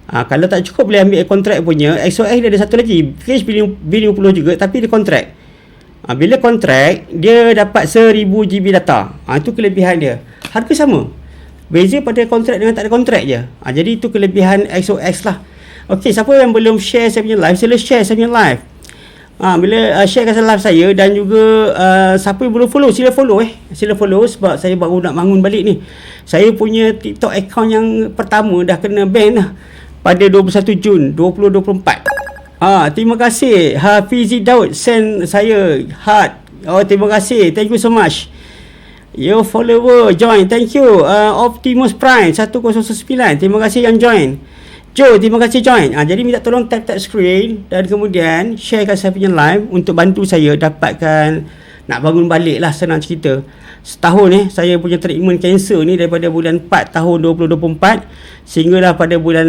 Kalau tak cukup boleh ambil kontrak punya. XOX dia ada satu lagi, case B50 juga tapi dia kontrak. Bila kontrak dia dapat 1000 GB data. Itu kelebihan dia. Harga sama. Beza pada kontrak dengan tak ada kontrak je. Jadi itu kelebihan XOX lah. Okey, siapa yang belum share saya punya live, sila share saya punya live. Bila sharekan live saya dan juga siapa yang belum follow, sila follow Sila follow sebab saya baru nak bangun balik ni. Saya punya TikTok account yang pertama dah kena ban dah pada 21 Jun 2024. Terima kasih Hafizi Daud send saya heart. Terima kasih. Thank you so much. Your follower join. Thank you. Optimus Prime 109. Terima kasih yang join. Joe, terima kasih join. Jadi minta tolong tap screen dan kemudian sharekan saya punya live untuk bantu saya dapatkan nak bangun balik lah, senang cerita. Setahun saya punya treatment kanser ni daripada bulan 4 tahun 2024 sehinggalah pada bulan